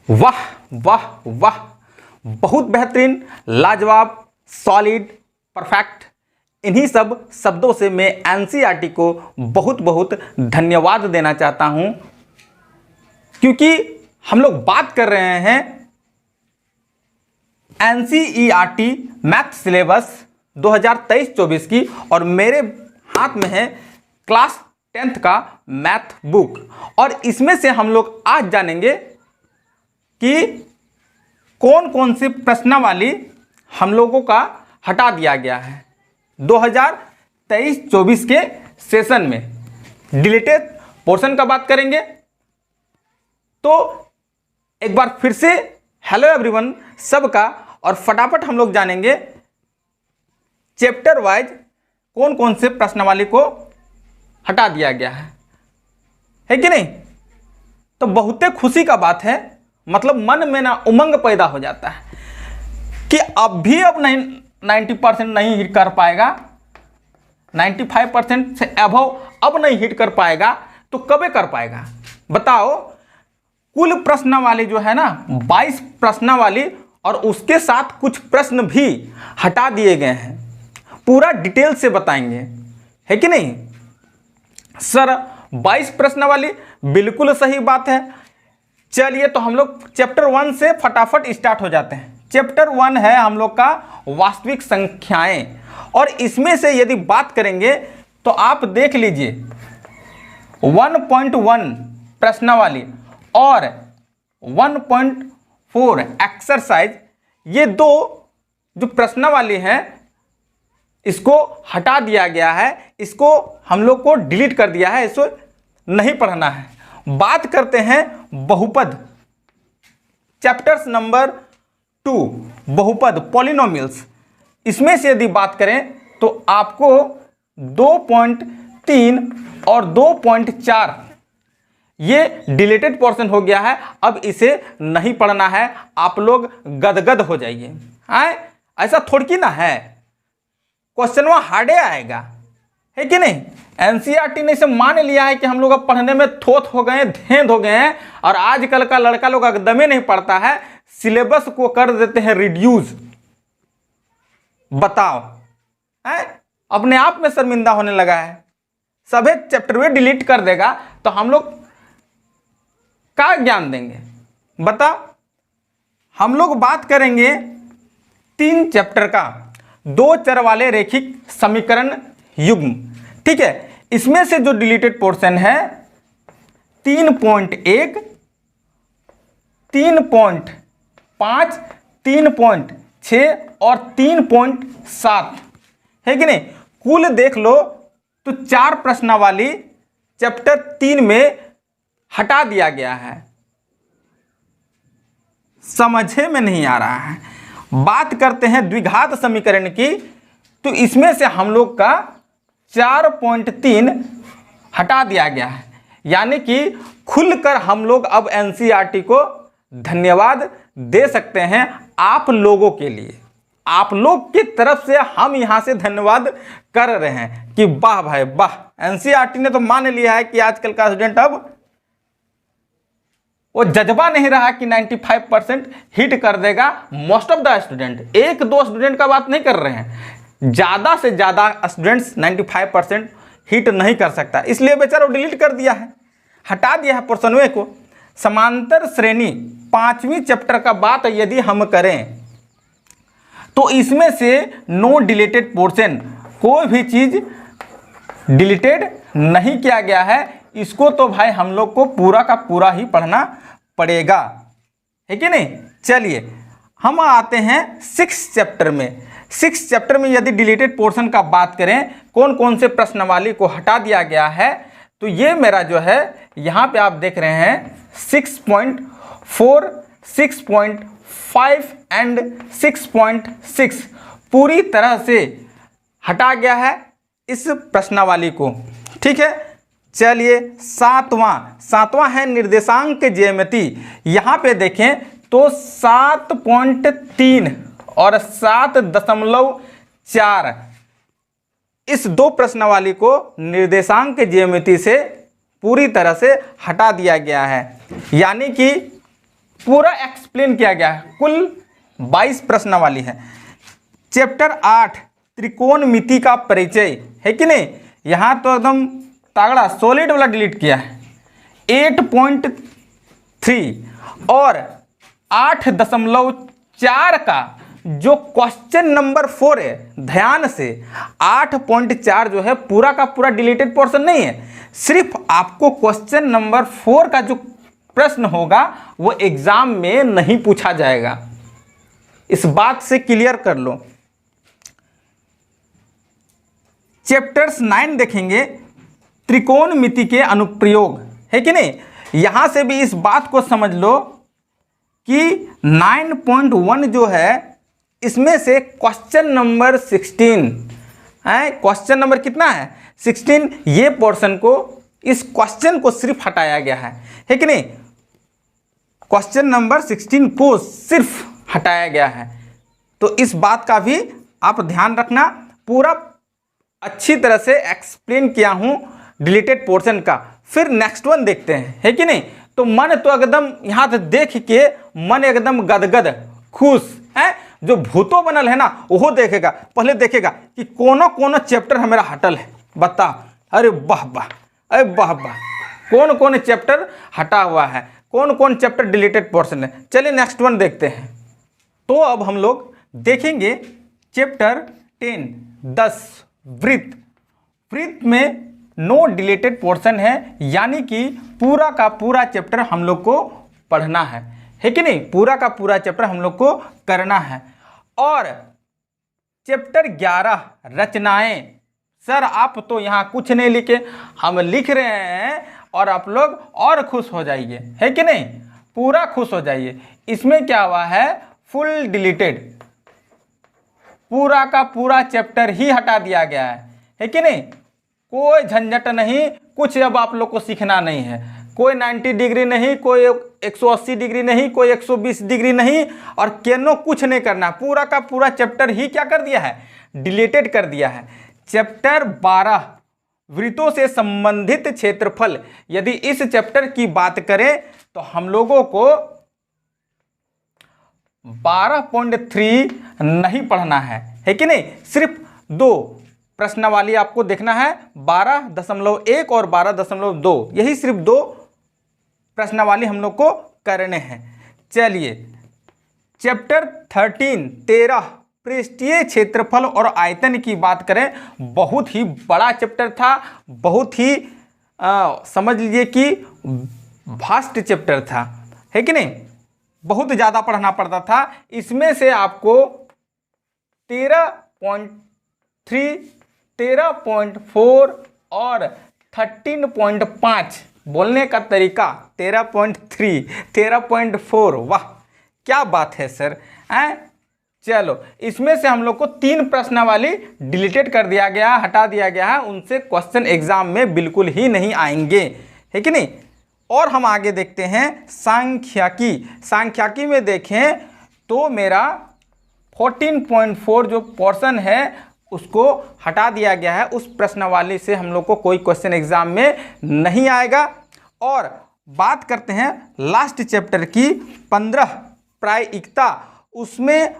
वाह वाह वाह, बहुत बेहतरीन, लाजवाब, सॉलिड, परफेक्ट। इन्हीं सब शब्दों से मैं एनसीईआरटी को बहुत बहुत धन्यवाद देना चाहता हूं, क्योंकि हम लोग बात कर रहे हैं एनसीईआरटी मैथ सिलेबस 2023-24 की, और मेरे हाथ में है क्लास 10th का मैथ बुक। और इसमें से हम लोग आज जानेंगे कि कौन कौन सी प्रश्नावली हम लोगों का हटा दिया गया है 2023-24 के सेशन में। डिलीटेड पोर्शन का बात करेंगे। तो एक बार फिर से हेलो एवरीवन सबका, और फटाफट हम लोग जानेंगे चैप्टर वाइज कौन कौन से प्रश्नावली को हटा दिया गया है कि नहीं। तो बहुते खुशी का बात है, मतलब मन में ना उमंग पैदा हो जाता है कि अब भी अब नहीं 90% नहीं हिट कर पाएगा, 95% से अबव अब नहीं हिट कर पाएगा, तो कब कर पाएगा बताओ। कुल प्रश्नावली जो है ना 22 प्रश्नावली, और उसके साथ कुछ प्रश्न भी हटा दिए गए हैं। पूरा डिटेल से बताएंगे, है कि नहीं सर। 22 प्रश्नावली, बिल्कुल सही बात है। चलिए तो हम लोग चैप्टर 1 से फटाफट स्टार्ट हो जाते हैं। चैप्टर 1 है हम लोग का वास्तविक संख्याएं, और इसमें से यदि बात करेंगे तो आप देख लीजिए 1.1 प्रश्नावली और 1.4 एक्सरसाइज, ये दो जो प्रश्नावली हैं इसको हटा दिया गया है, इसको हम लोग को डिलीट कर दिया है, इसको नहीं पढ़ना है। बात करते हैं बहुपद, चैप्टर्स नंबर 2 बहुपद पॉलिनोमियल्स। इसमें से यदि बात करें तो आपको 2.3 और 2.4 ये डिलीटेड पोर्शन हो गया है, अब इसे नहीं पढ़ना है। आप लोग गदगद हो जाइए। ऐसा थोड़ी कि ना है, क्वेश्चन वहां हार्डे आएगा, है कि नहीं। एनसीईआरटी ने इसे मान लिया है कि हम लोग अब पढ़ने में थोथ हो गए, धेंध हो गए हैं, और आजकल का लड़का लोग एकदम ही नहीं पढ़ता है, सिलेबस को कर देते हैं रिड्यूस। बताओ, अपने आप में शर्मिंदा होने लगा है। सभी चैप्टर में डिलीट कर देगा तो हम लोग क्या ज्ञान देंगे बता। हम लोग बात करेंगे 3 चैप्टर का, 2 चर वाले रैखिक समीकरण युग्म। ठीक है, इसमें से जो डिलीटेड पोर्शन है 3.1, 3.5, 3.6 और 3.7, है कि नहीं। कुल देख लो तो 4 प्रश्नावली चैप्टर 3 में हटा दिया गया है। समझे में नहीं आ रहा है। बात करते हैं द्विघात समीकरण की, तो इसमें से हम लोग का 4.3 हटा दिया गया है। यानी कि खुलकर हम लोग अब एनसीईआरटी को धन्यवाद दे सकते हैं आप लोगों के लिए। आप लोग की तरफ से हम यहां से धन्यवाद कर रहे हैं कि वाह भाई वाह, एनसीईआरटी ने तो मान लिया है कि आजकल का स्टूडेंट अब वो जज्बा नहीं रहा कि 95% हिट कर देगा। Most of the student, 1-2 student का बात नहीं कर रहे हैं, ज़्यादा से ज़्यादा स्टूडेंट्स 95% हिट नहीं कर सकता, इसलिए बेचारा डिलीट कर दिया है, हटा दिया है पोर्शन को। समांतर श्रेणी 5वीं चैप्टर का बात यदि हम करें तो इसमें से नो डिलीटेड पोर्शन, कोई भी चीज़ डिलीटेड नहीं किया गया है। इसको तो भाई हम लोग को पूरा का पूरा ही पढ़ना पड़ेगा, है कि नहीं। चलिए हम आते हैं 6 चैप्टर में। 6 चैप्टर में यदि डिलीटेड पोर्शन का बात करें, कौन कौन से प्रश्नावली को हटा दिया गया है, तो ये मेरा जो है यहाँ पे आप देख रहे हैं 6.4, 6.5 एंड 6.6 पूरी तरह से हटा गया है इस प्रश्नावली को। ठीक है, चलिए सातवां है निर्देशांक ज्यामिति। यहाँ पे देखें तो 7.3 और 7.4 इस 2 प्रश्नावली को निर्देशांक ज्यामिति से पूरी तरह से हटा दिया गया है। यानी कि पूरा एक्सप्लेन किया गया है। कुल 22 प्रश्नावली है। चैप्टर 8 त्रिकोणमिति का परिचय है कि नहीं, यहाँ तो एकदम तगड़ा सॉलिड वाला डिलीट किया है। 8.3 और 8.4 का जो क्वेश्चन नंबर 4 है, ध्यान से 8.4 जो है पूरा का पूरा डिलीटेड पोर्शन नहीं है, सिर्फ आपको क्वेश्चन नंबर 4 का जो प्रश्न होगा वो एग्जाम में नहीं पूछा जाएगा। इस बात से क्लियर कर लो। चैप्टर्स 9 देखेंगे, त्रिकोणमिति के अनुप्रयोग है कि नहीं। यहां से भी इस बात को समझ लो कि 9.1 जो है इसमें से क्वेश्चन नंबर 16 है। क्वेश्चन नंबर कितना है? 16। ये पोर्शन को, इस क्वेश्चन को सिर्फ हटाया गया है कि नहीं। क्वेश्चन नंबर 16 को सिर्फ हटाया गया है। तो इस बात का भी आप ध्यान रखना। पूरा अच्छी तरह से एक्सप्लेन किया हूं डिलीटेड पोर्शन का। फिर नेक्स्ट वन देखते हैं, है कि नहीं। तो मन तो एकदम यहाँ से देख के मन एकदम गदगद खुश है। जो भूतो बनल है ना वो देखेगा, पहले देखेगा कि कोनो कोनो चैप्टर हमारा हटल है, बता। अरे वाह वाह, अरे वाह वाह, कौन कौन चैप्टर हटा हुआ है, कौन कौन चैप्टर डिलीटेड पोर्शन है। चलिए नेक्स्ट वन देखते हैं। तो अब हम लोग देखेंगे चैप्टर 10 10 वृत्त। वृत्त में नो डिलीटेड पोर्शन है, यानी कि पूरा का पूरा चैप्टर हम लोग को पढ़ना है कि नहीं। पूरा का पूरा चैप्टर हम लोग को करना है। और चैप्टर 11 रचनाएं। सर आप तो यहाँ कुछ नहीं लिखे, हम लिख रहे हैं और आप लोग और खुश हो जाइए, है कि नहीं। पूरा खुश हो जाइए। इसमें क्या हुआ है, फुल डिलीटेड, पूरा का पूरा चैप्टर ही हटा दिया गया है कि नहीं। कोई झंझट नहीं, कुछ अब आप लोग को सीखना नहीं है। कोई 90 डिग्री नहीं, कोई 180 डिग्री नहीं, कोई 120 डिग्री नहीं, और केनो कुछ नहीं करना। पूरा का पूरा चैप्टर ही क्या कर दिया है, डिलीटेड कर दिया है। चैप्टर 12 वृत्तों से संबंधित क्षेत्रफल। यदि इस चैप्टर की बात करें तो हम लोगों को 12.3 नहीं पढ़ना है कि नहीं। सिर्फ 2 प्रश्नावली आपको देखना है, 12.1 और 12.2। यही सिर्फ 2 प्रश्नावली हम लोग को करने हैं। चलिए चैप्टर 13 पृष्ठीय क्षेत्रफल और आयतन की बात करें, बहुत ही बड़ा चैप्टर था, बहुत ही समझ लीजिए कि वास्ट चैप्टर था, है कि नहीं। बहुत ज़्यादा पढ़ना पड़ता था। इसमें से आपको 13.3, 13.4 और 13.5 बोलने का तरीका, 13.3, 13.4, वाह क्या बात है सर। चलो इसमें से हम लोग को 3 प्रश्नावली डिलीटेड कर दिया गया, हटा दिया गया है। उनसे क्वेश्चन एग्जाम में बिल्कुल ही नहीं आएंगे, है कि नहीं। और हम आगे देखते हैं सांख्यिकी। सांख्यिकी में देखें तो मेरा 14.4 जो पोर्शन है उसको हटा दिया गया है। उस प्रश्नावली से हम लोग को कोई क्वेश्चन एग्जाम में नहीं आएगा। और बात करते हैं लास्ट चैप्टर की, 15 प्रायिकता। उसमें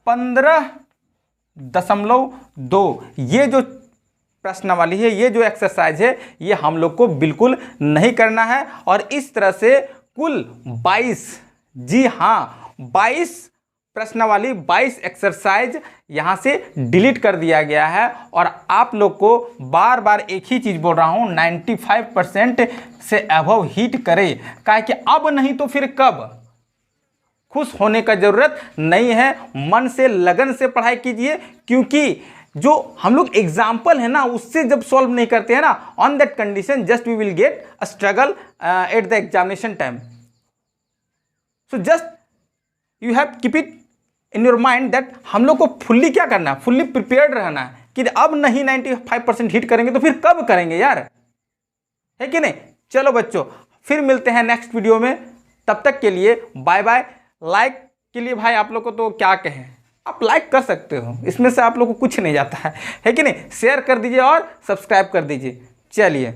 15.2 ये जो प्रश्नावली है, ये जो एक्सरसाइज है, ये हम लोग को बिल्कुल नहीं करना है। और इस तरह से कुल 22, जी हाँ 22 प्रश्नावली, 22 एक्सरसाइज यहाँ से डिलीट कर दिया गया है। और आप लोग को बार बार एक ही चीज़ बोल रहा हूँ, 95% से अबव हिट करे, काहे कि अब नहीं तो फिर कब। खुश होने का ज़रूरत नहीं है, मन से लगन से पढ़ाई कीजिए। क्योंकि जो हम लोग एग्जाम्पल है ना उससे जब सॉल्व नहीं करते हैं ना, on that condition just we will get a struggle at the examination time. So just you have keep it in your mind that हम लोग को फुल्ली क्या करना है, फुल्ली प्रिपेयर्ड रहना है कि अब नहीं 95% हिट करेंगे तो फिर कब करेंगे यार, है कि नहीं। चलो बच्चों फिर मिलते हैं नेक्स्ट वीडियो में, तब तक के लिए बाय बाय। लाइक के लिए भाई आप लोग को तो क्या कहें, आप लाइक कर सकते हो, इसमें से आप लोग को कुछ नहीं जाता है कि नहीं। शेयर कर दीजिए और सब्सक्राइब कर दीजिए। चलिए।